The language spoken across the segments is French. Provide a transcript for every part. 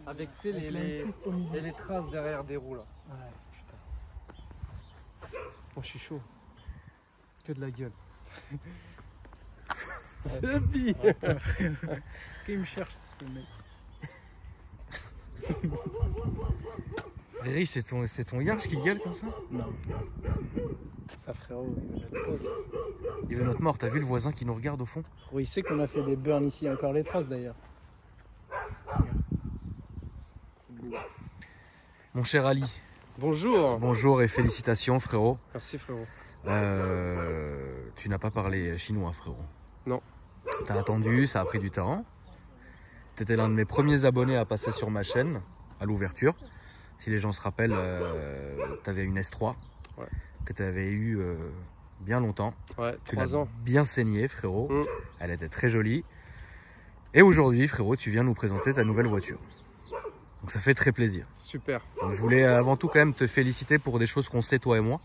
Avec les traces derrière des roues là. Ouais, putain. Oh, je suis chaud. Que de la gueule. C'est le pire. Qui me cherche ce mec? Riri, c'est ton Yarch qui gueule comme ça? Non. Ça frérot, Il veut notre mort, t'as vu le voisin qui nous regarde au fond? oui, il sait qu'on a fait des burns ici, encore les traces d'ailleurs. Mon cher Ali, Bonjour. bonjour et félicitations frérot. Merci frérot. Tu n'as pas parlé chinois frérot. Non. T'as attendu, ça a pris du temps. T'étais l'un de mes premiers abonnés à passer sur ma chaîne, à l'ouverture. Si les gens se rappellent, t'avais une S3 ouais. que t'avais eu bien longtemps. Ouais, Tu l'as 3 ans. bien saignée frérot, Mm. elle était très jolie. Et aujourd'hui frérot, tu viens nous présenter ta nouvelle voiture. Donc ça fait très plaisir. Super. Donc je voulais avant tout quand même te féliciter pour des choses qu'on sait toi et moi.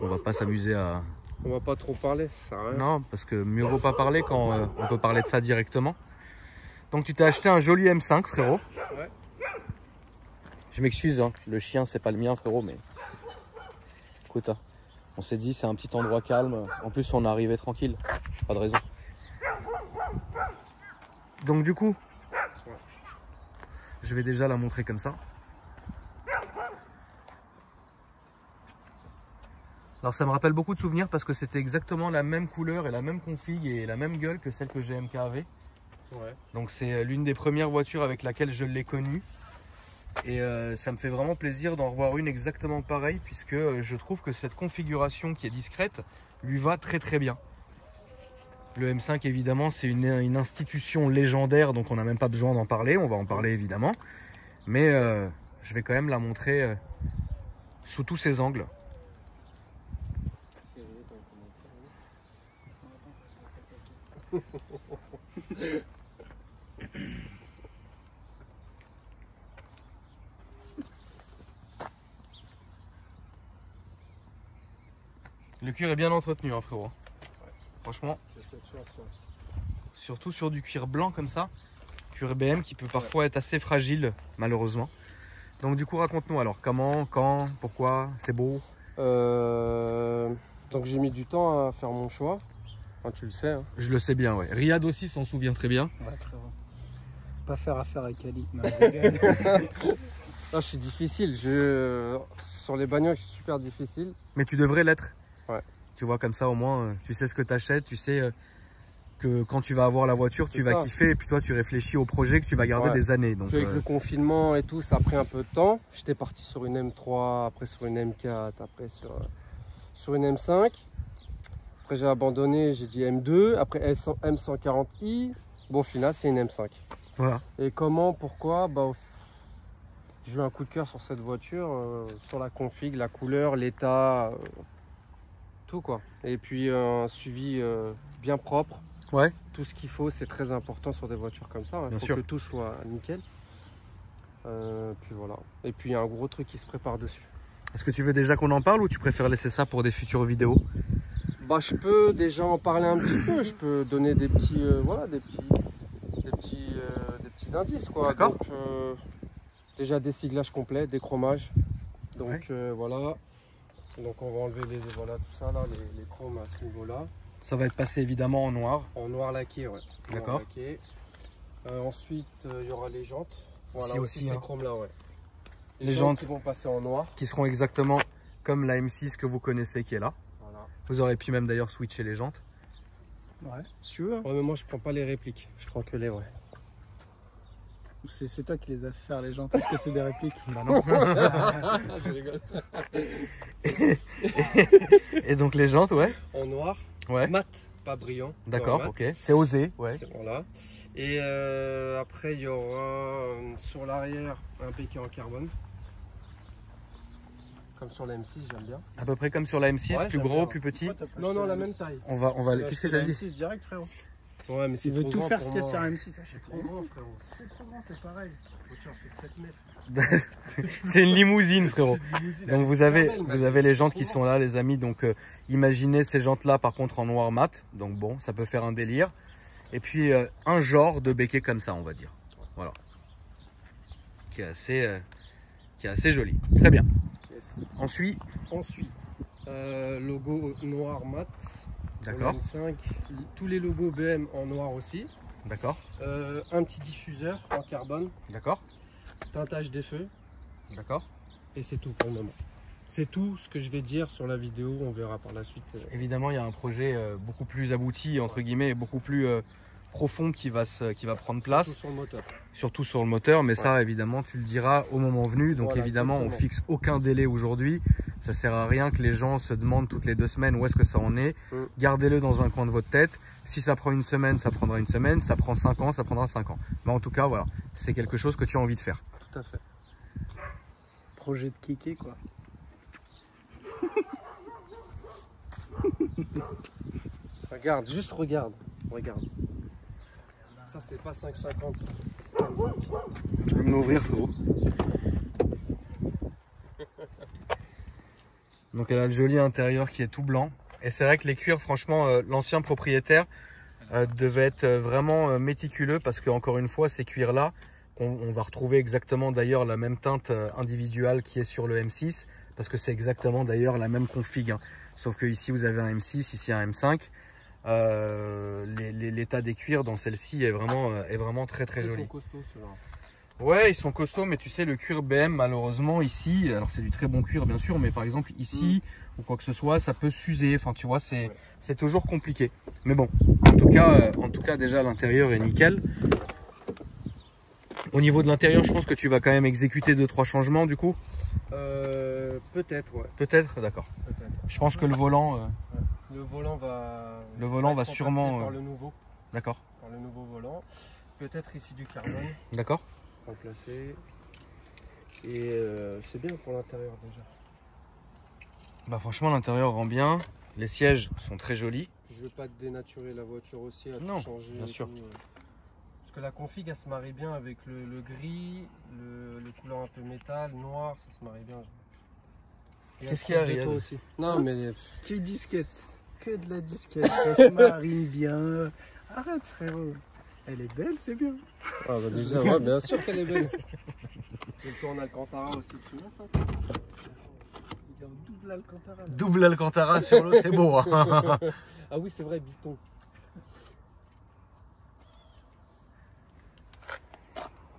On va pas s'amuser à... On va pas trop parler, ça sert à rien. Non, parce que mieux vaut pas parler quand on peut parler de ça directement. Donc tu t'es acheté un joli M5 frérot. Ouais. Je m'excuse, hein, le chien c'est pas le mien frérot, mais écoute, hein, on s'est dit c'est un petit endroit calme. En plus on est arrivé tranquille, pas de raison. Donc du coup, je vais déjà la montrer comme ça. Alors ça me rappelle beaucoup de souvenirs parce que c'était exactement la même couleur et la même config et la même gueule que celle que GMK avait. Ouais. Donc c'est l'une des premières voitures avec laquelle je l'ai connue. Et ça me fait vraiment plaisir d'en revoir une exactement pareille puisque je trouve que cette configuration qui est discrète lui va très très bien. Le M5 évidemment c'est une institution légendaire donc on n'a même pas besoin d'en parler, on va en parler évidemment. Mais je vais quand même la montrer sous tous ses angles. Le cuir est bien entretenu hein, frérot. Ouais. Franchement, surtout sur du cuir blanc comme ça, cuir BM qui peut parfois être assez fragile malheureusement. Donc du coup raconte-nous alors comment, quand, pourquoi, c'est beau. Donc j'ai mis du temps à faire mon choix. Enfin, tu le sais. Hein. Je le sais bien, ouais. Riyad aussi s'en souvient très bien. Ouais, frérot. Pas faire affaire avec Ali. Non, Là, je suis difficile. Sur les bagnoles, je suis super difficile. Mais tu devrais l'être. Ouais. Tu vois, comme ça au moins, tu sais ce que tu achètes, tu sais que quand tu vas avoir la voiture, tu vas kiffer. Et puis toi, tu réfléchis au projet que tu vas garder des années. Donc, avec le confinement et tout, ça a pris un peu de temps. J'étais parti sur une M3, après sur une M4, après sur une M5. Après j'ai abandonné, j'ai dit M2, après M140i. Bon, au final, c'est une M5. Voilà. Et comment, pourquoi j'ai eu un coup de cœur sur cette voiture, sur la config, la couleur, l'état, tout quoi. Et puis un suivi bien propre. Ouais. Tout ce qu'il faut, c'est très important sur des voitures comme ça. Il faut que tout soit nickel. Puis voilà. Et puis il y a un gros truc qui se prépare dessus. Est-ce que tu veux déjà qu'on en parle ou tu préfères laisser ça pour des futures vidéos? Bah, je peux déjà en parler un petit peu. Je peux donner des petits, voilà, des petits indices quoi. D'accord. Donc, déjà des cinglages complets, des chromages. Donc voilà. Donc on va enlever voilà tout ça là, les chromes à ce niveau-là. Ça va être passé évidemment en noir. En noir laqué, ouais. D'accord. Ensuite il y aura les jantes. Voilà si aussi ces chromes là, ouais. Les jantes qui vont passer en noir. Qui seront exactement comme la M6 que vous connaissez qui est là. Voilà. Vous aurez pu même d'ailleurs switcher les jantes. Ouais, si tu veux. Hein. Ouais, mais moi je prends pas les répliques, je prends que les vrais. C'est toi qui les as fait faire les gens. Est-ce que c'est des répliques? Bah non. Je rigole. Et donc les jantes, ouais. En noir, ouais. Mat, pas brillant. D'accord, ok. C'est osé, ouais. Voilà. Et après il y aura sur l'arrière un béquet en carbone. Comme sur la M6, j'aime bien. À peu près comme sur la M6, plus gros, plus petit. Non, la même taille. On va. Qu'est-ce que tu as dit? M6 direct, frérot. Ouais, mais c'est Il veut trop tout grand faire pour ce qu'il y a moi. sur la M6. C'est trop grand, frérot. C'est trop grand, c'est pareil. La voiture fait 7 mètres. C'est une limousine, frérot. Donc vous avez les jantes qui trop sont là, les amis. Donc imaginez ces jantes-là, par contre, en noir mat. Donc bon, ça peut faire un délire. Et puis un genre de béquet comme ça, on va dire. Voilà. Qui est assez joli. Très bien. Yes. Ensuite, Logo noir mat. d'accord, 5, tous les logos BM en noir aussi. d'accord, Un petit diffuseur en carbone, d'accord, teintage des feux, d'accord. et c'est tout pour le moment. C'est tout ce que je vais dire sur la vidéo, on verra par la suite. Évidemment, il y a un projet beaucoup plus abouti, entre guillemets, et beaucoup plus profond qui va prendre place. Surtout sur le moteur. Surtout sur le moteur, mais Ouais. ça, évidemment, tu le diras au moment venu. Donc, Voilà, évidemment, on exactement. fixe aucun délai aujourd'hui. Ça sert à rien que les gens se demandent toutes les 2 semaines où est-ce que ça en est. Gardez-le dans un coin de votre tête. Si ça prend une semaine, ça prendra une semaine. Ça prend 5 ans, ça prendra 5 ans. Mais en tout cas, voilà, c'est quelque chose que tu as envie de faire. Tout à fait. Projet de kéké quoi. Regarde, juste regarde. Regarde. Ça, c'est pas 5,50, ça c'est 25. Tu peux me l'ouvrir, frérot. Donc elle a le joli intérieur qui est tout blanc. Et c'est vrai que les cuirs, franchement, l'ancien propriétaire devait être vraiment méticuleux parce que encore une fois, ces cuirs-là, on va retrouver exactement d'ailleurs la même teinte individuelle qui est sur le M6 parce que c'est exactement d'ailleurs la même config. Hein. Sauf que ici vous avez un M6, ici un M5. L'état des cuirs dans celle-ci est vraiment très Ils joli. sont costauds ceux-là. Ouais, ils sont costauds, mais tu sais, le cuir BM, malheureusement, ici, alors c'est du très bon cuir, bien sûr, mais par exemple, ici, ou quoi que ce soit, ça peut s'user. Enfin, tu vois, c'est toujours compliqué. Mais bon, en tout cas, déjà, l'intérieur est nickel. Au niveau de l'intérieur, je pense que tu vas quand même exécuter 2-3 changements, du coup. Peut-être, ouais. Peut-être, d'accord. Peut-être. Je pense que le volant, Le volant va. va être sûrement, remplacé par le nouveau. d'accord, Par le nouveau volant. Peut-être ici du carbone d'accord. remplacé. Et c'est bien pour l'intérieur déjà. Bah franchement, l'intérieur rend bien. Les sièges sont très jolis. Je veux pas te dénaturer la voiture aussi, à Non, tout changer. bien et sûr. tout, Parce que la config, elle se marie bien avec le gris, le couleur un peu métal, noir, ça se marie bien. Et Qu'est-ce elle qu'il y a, se Riyad? aussi. Non, mais Que disquette. Que de la disquette. Ça se marine bien. Arrête frérot. Elle est belle, c'est bien. ah, bah déjà, ouais, bien sûr qu'elle est belle. Je tourne Alcantara aussi, tu vois ça? Il est en double Alcantara. Là. Double Alcantara sur l'eau, c'est beau. Hein. Ah oui, c'est vrai, Biton.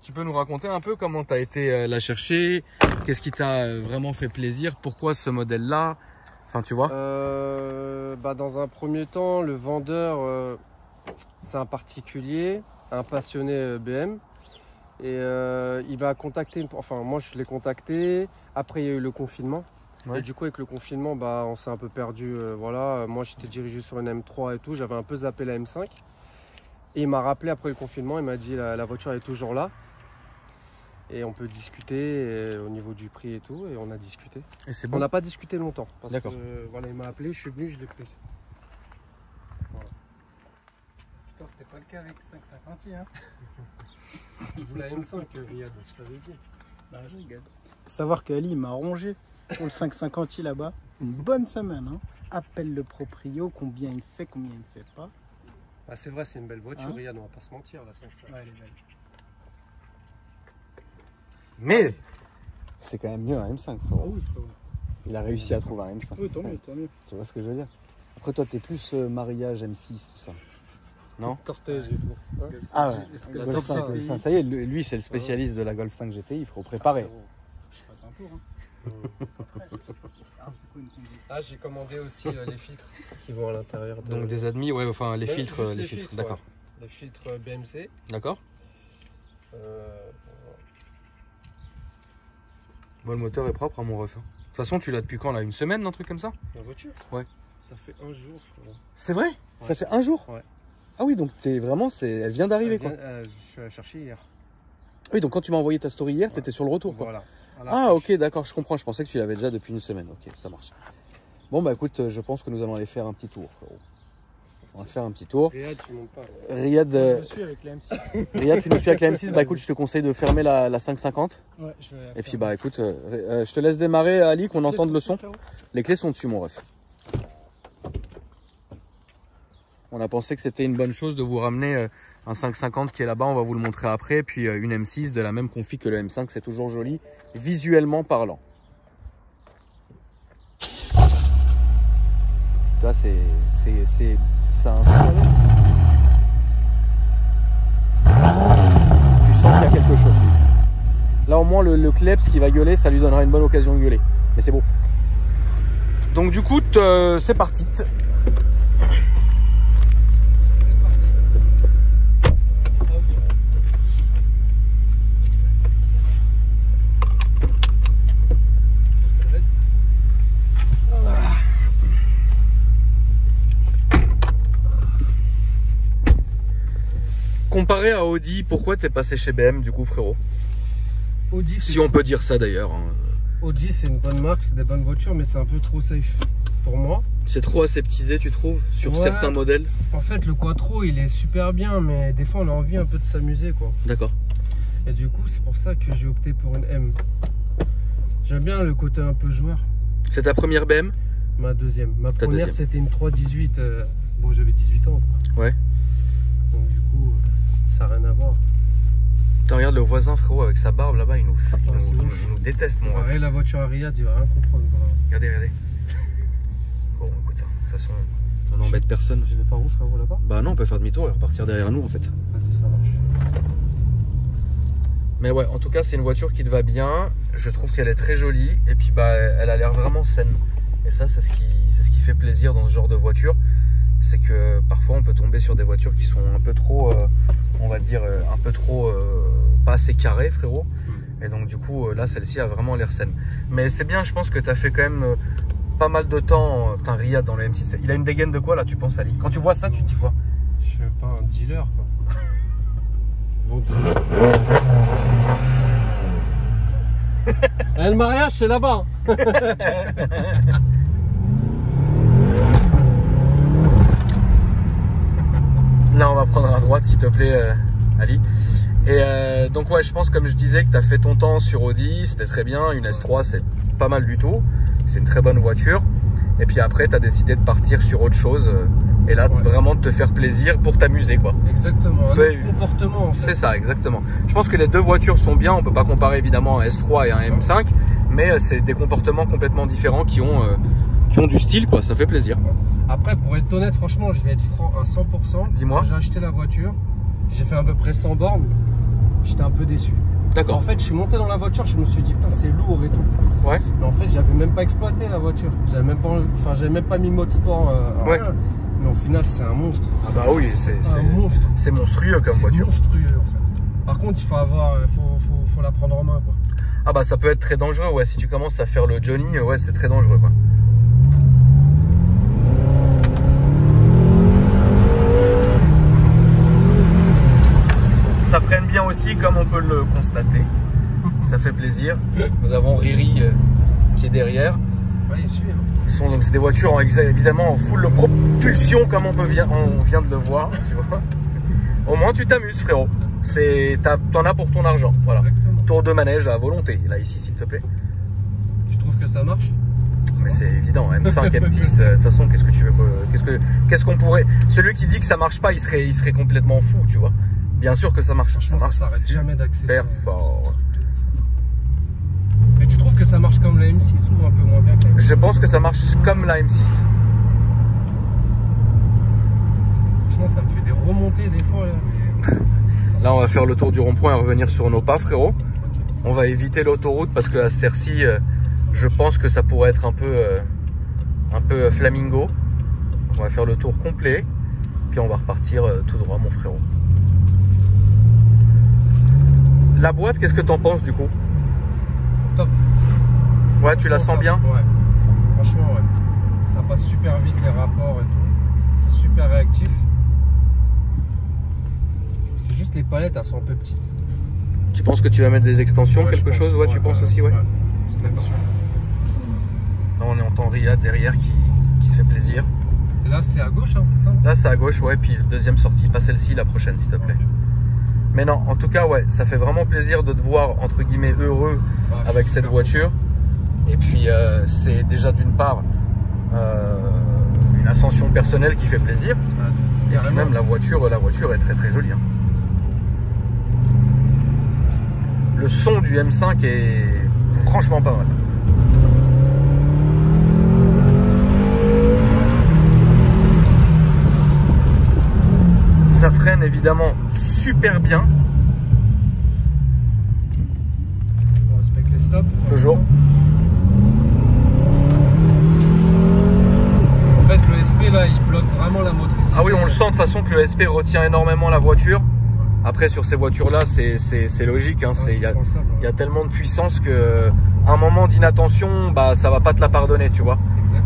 Tu peux nous raconter un peu comment tu as été la chercher? Qu'est-ce qui t'a vraiment fait plaisir? Pourquoi ce modèle-là? Enfin, tu vois? Bah, dans un premier temps, le vendeur, c'est un particulier, un passionné BM. Et il m'a contacté, enfin moi je l'ai contacté, après il y a eu le confinement. Ouais. Et du coup avec le confinement, bah, on s'est un peu perdu. Voilà. Moi j'étais dirigé sur une M3 et tout, j'avais un peu zappé la M5. Et il m'a rappelé après le confinement, il m'a dit la voiture est toujours là. Et on peut discuter au niveau du prix et tout, et on a discuté. Et c'est On bon. n'a pas discuté longtemps, parce que D'accord. voilà, il m'a appelé, je suis venu, je l'ai pris. Putain, c'était pas le cas avec 550i. Hein. Je voulais la M5, Riyad, je t'avais dit. Bah, je rigole. Faut savoir qu'Ali m'a rongé pour le 550i là-bas. Une bonne semaine. Hein. Appelle le proprio, combien il fait, combien il ne fait pas. Ah, c'est vrai, c'est une belle voiture, Hein? Riyad, on va pas se mentir, la 500. Ouais, elle est belle. Mais C'est quand même mieux un M5, Ah frérot. oui, frérot. Il a réussi à trouver un M5. Oui, tant mieux, tant mieux. Tu vois ce que je veux dire? Après, toi, t'es plus mariage M6, tout ça. Non? Cortège et tout. Hein? Ah ouais. La Golf 5, 500, Golf 5, ça y est, lui, c'est le spécialiste de la Golf 5 GTI, il faut préparer. Je fasse un tour. Hein. Ah, c'est quoi une conduite? Ah, j'ai commandé aussi les filtres qui vont à l'intérieur. donc des admis, ouais, enfin les Ouais, filtres, juste les les filtres, filtres, d'accord, Les filtres BMC. d'accord. Euh, Bon, le moteur est propre à mon ref. Hein. De toute façon, tu l'as depuis quand là? Une semaine, un truc comme ça? la voiture? Ouais. Ça fait un jour, frérot. C'est vrai? Ouais. Ça fait un jour? Ouais. Ah oui, donc t'es vraiment, elle vient d'arriver, quoi. Je suis allé la chercher hier. Oui, donc quand tu m'as envoyé ta story hier, Ouais. t'étais sur le retour, quoi. Voilà. À la Ah fraîche. ok, d'accord, je comprends. Je pensais que tu l'avais déjà depuis une semaine. Ok, ça marche. Bon bah écoute, je pense que nous allons aller faire un petit tour, frérot. On va faire un petit tour. Riyad, tu montes pas. Riyad, Je me suis avec la M6. Riyad, tu nous suis avec la M6. Bah écoute, je te conseille de fermer la 550. Ouais, je vais la Et faire. puis bah écoute, je te laisse démarrer, Ali, qu'on entende le son. Les clés sont dessus, mon ref. On a pensé que c'était une bonne chose de vous ramener Un 550 qui est là-bas, on va vous le montrer après. Puis une M6 de la même config que le M5, c'est toujours joli, visuellement parlant. Tu vois, c'est un son. Tu sens qu'il y a quelque chose. Là au moins le kleps qui va gueuler, ça lui donnera une bonne occasion de gueuler. Mais c'est beau. Donc du coup, c'est parti. Comparé à Audi, pourquoi t'es passé chez BM du coup, frérot? Audi, si on peut dire ça d'ailleurs. Audi, c'est une bonne marque, c'est des bonnes voitures, mais c'est un peu trop safe pour moi. C'est trop aseptisé, tu trouves, sur certains modèles? En fait, le Quattro, il est super bien, mais des fois, on a envie un peu de s'amuser, quoi. D'accord. Et du coup, c'est pour ça que j'ai opté pour une M. J'aime bien le côté un peu joueur. C'est ta première BM? Ma deuxième. Ma première, c'était une 318. Bon, j'avais 18 ans, quoi. Ouais. Donc du coup, ça n'a rien à voir. Regarde le voisin, frérot, avec sa barbe là-bas, il nous déteste, mon ref. La voiture à Riyad, il va rien comprendre. Regardez. Bon, écoute, de toute façon, on n'embête personne. Je vais par où, frérot, là-bas? Bah non, on peut faire demi-tour et repartir derrière nous, en fait. Vas-y, ça marche. Mais ouais, en tout cas, c'est une voiture qui te va bien. Je trouve qu'elle est très jolie. Et puis, bah, elle a l'air vraiment saine. Et ça, c'est ce qui fait plaisir dans ce genre de voiture. C'est que parfois on peut tomber sur des voitures qui sont un peu trop, on va dire, un peu trop, pas assez carrées, frérot. Et donc du coup, là, celle-ci a vraiment l'air saine. Mais c'est bien, je pense que tu as fait quand même pas mal de temps. Putain, Riyad dans le M6, il a une dégaine de quoi là, tu penses, Ali? Quand tu vois ça, tu te dis quoi? Je sais pas, un dealer, quoi. Bon dealer. Le mariage, c'est là-bas. Là, on va prendre à droite, s'il te plaît, Ali. Et donc, ouais, je pense, comme je disais, que tu as fait ton temps sur Audi. C'était très bien. Une S3, c'est pas mal du tout. C'est une très bonne voiture. Et puis après, tu as décidé de partir sur autre chose. Et là, vraiment de te faire plaisir pour t'amuser, quoi. Exactement. Un autre comportement, en fait. C'est ça, exactement. Je pense que les deux voitures sont bien. On peut pas comparer, évidemment, un S3 et un M5. Mais c'est des comportements complètement différents qui ont du style, quoi. Ça fait plaisir. Après, pour être honnête, franchement, je vais être franc à 100%. Dis-moi. Quand j'ai acheté la voiture, j'ai fait à peu près 100 bornes. J'étais un peu déçu. D'accord. En fait, je suis monté dans la voiture, je me suis dit, putain, c'est lourd et tout. Ouais. Mais en fait, j'avais même pas exploité la voiture. J'avais même pas mis mode sport. Ouais. Rien. Mais au final, c'est un monstre. Ah bah oui, c'est un monstre. C'est monstrueux comme voiture. C'est monstrueux, en fait. Par contre, il faut faut la prendre en main, quoi. Ah bah ça peut être très dangereux, ouais. Si tu commences à faire le Johnny, ouais, c'est très dangereux, quoi. Ça freine bien aussi, comme on peut le constater. Ça fait plaisir. Nous avons Riri qui est derrière. Ouais, il suit, hein. Donc c'est des voitures évidemment en full propulsion, comme on vient de le voir. Tu vois. Au moins tu t'amuses, frérot. T'en as pour ton argent. Voilà. Exactement. Tour de manège à volonté. Là ici, s'il te plaît. Tu trouves que ça marche? Mais c'est évident, M5, M6, de toute façon, qu'est-ce que tu veux, qu'est-ce qu'on pourrait... Celui qui dit que ça marche pas, il serait complètement fou, tu vois. Bien sûr que ça marche. Ça s'arrête jamais d'accélérer. Super fort. Mais tu trouves que ça marche comme la M6 ou un peu moins bien que la M6? Je pense que ça marche comme la M6. Franchement, ça me fait des remontées des fois. Là, mais... Là, on va faire le tour du rond-point et revenir sur nos pas, frérot. Okay. On va éviter l'autoroute parce que à cette heure-ci, je pense que ça pourrait être un peu flamingo. On va faire le tour complet, puis on va repartir tout droit, mon frérot. La boîte, qu'est-ce que t'en penses du coup? Top. Ouais, tu la sens bien? Ouais. Franchement, ouais. Ça passe super vite les rapports et tout. C'est super réactif. C'est juste les palettes, elles sont un peu petites. Tu penses que tu vas mettre des extensions, quelque chose? Ouais, tu penses aussi, ouais. D'accord. Là, on est en temps Riyad derrière qui se fait plaisir. Et là, c'est à gauche, hein, c'est ça? Là, c'est à gauche, ouais. Puis la deuxième sortie, pas celle-ci, la prochaine, s'il te plaît. Okay. Mais non, en tout cas, ouais, ça fait vraiment plaisir de te voir, entre guillemets, heureux avec cette voiture. Et puis, c'est déjà d'une part une ascension personnelle qui fait plaisir. Et puis même la voiture est très très jolie. Hein. le son du M5 est franchement pas mal. Ça freine évidemment super bien. On respecte les stops. Toujours. En fait, le SP là, il bloque vraiment la motricité. Ah oui, on le sent de toute façon que le SP retient énormément la voiture. Après, sur ces voitures-là, c'est logique. Hein, il y a tellement de puissance que un moment d'inattention, bah, ça va pas te la pardonner, tu vois.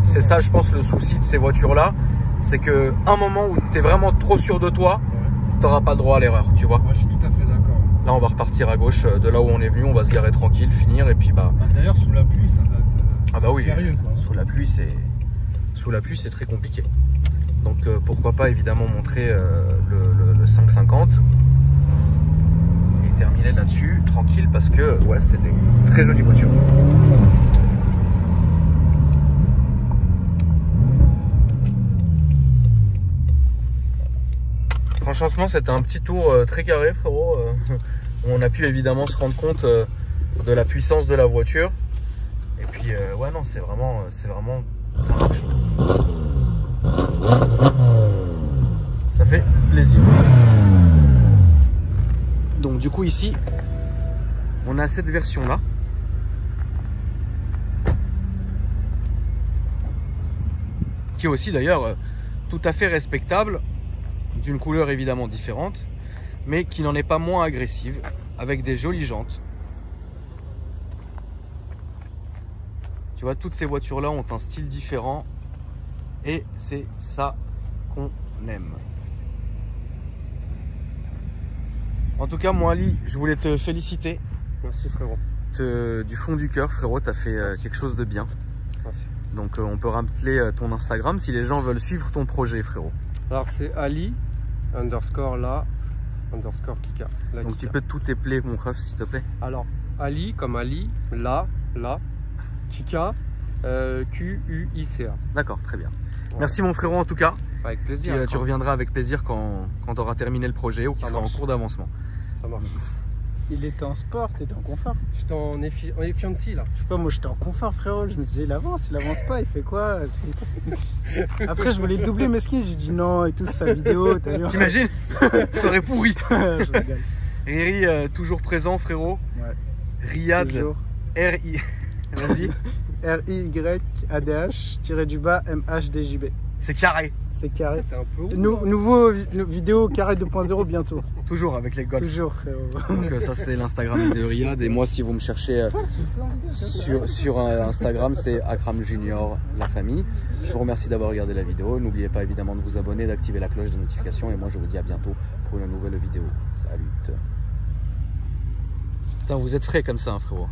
C'est ça, je pense, le souci de ces voitures-là. C'est que un moment où tu es vraiment trop sûr de toi, tu n'auras pas le droit à l'erreur, tu vois. Moi, je suis tout à fait d'accord. Là, on va repartir à gauche de là où on est venu. On va se garer tranquille, finir. Et puis, bah. D'ailleurs, sous la pluie, ça doit être. Ah, bah oui. Périlleux, quoi. Sous la pluie, c'est très compliqué. Donc, pourquoi pas évidemment montrer le 550. Terminer là-dessus tranquille parce que ouais, c'est des très jolies voitures. Franchement, c'était un petit tour très carré, frérot. On a pu évidemment se rendre compte de la puissance de la voiture. Et puis ouais, non, c'est vraiment ça marche. Ça fait plaisir. Donc du coup ici, on a cette version là. Qui est aussi d'ailleurs tout à fait respectable, d'une couleur évidemment différente, mais qui n'en est pas moins agressive, avec des jolies jantes. Tu vois, toutes ces voitures là ont un style différent et c'est ça qu'on aime. En tout cas, moi, Ali, je voulais te féliciter. Merci, frérot. Du fond du cœur, frérot, tu as fait quelque chose de bien. Merci. Donc, on peut rappeler ton Instagram si les gens veulent suivre ton projet, frérot. Alors, c'est Ali, underscore là, underscore Kika. Donc, tu peux tout épeler, mon ref, s'il te plaît. Alors, Ali, comme Ali, là, Kika, Q-U-I-C-A. D'accord, très bien. Ouais. Merci, mon frérot, en tout cas. Avec plaisir. Puis, tu reviendras avec plaisir quand tu auras terminé le projet ou qu'il sera en cours d'avancement. Ça marche. Il était en sport, t'étais en confort. J'étais en efficiency là. Je sais pas, moi j'étais en confort, frérot. Je me disais, il avance pas, il fait quoi? Après, je voulais doubler Mesquine, j'ai dit non et tout, sa vidéo. T'imagines? Je t'aurais pourri. Je rigole. Riri, toujours présent, frérot. Ouais. Riyad, R-I. Vas-y. R-I-Y-A-D-H-MHDJB. C'est carré. C'est carré. T'es un peu haut. Nouveau vidéo carré 2.0 bientôt. Toujours avec les golfs. Toujours, frérot. Donc ça c'était l'Instagram de Riyad. Et moi si vous me cherchez sur Instagram, c'est Akram Junior, la famille. Je vous remercie d'avoir regardé la vidéo. N'oubliez pas évidemment de vous abonner, d'activer la cloche des notifications. Et moi je vous dis à bientôt pour une nouvelle vidéo. Salut. Putain, vous êtes frais comme ça, hein, frérot.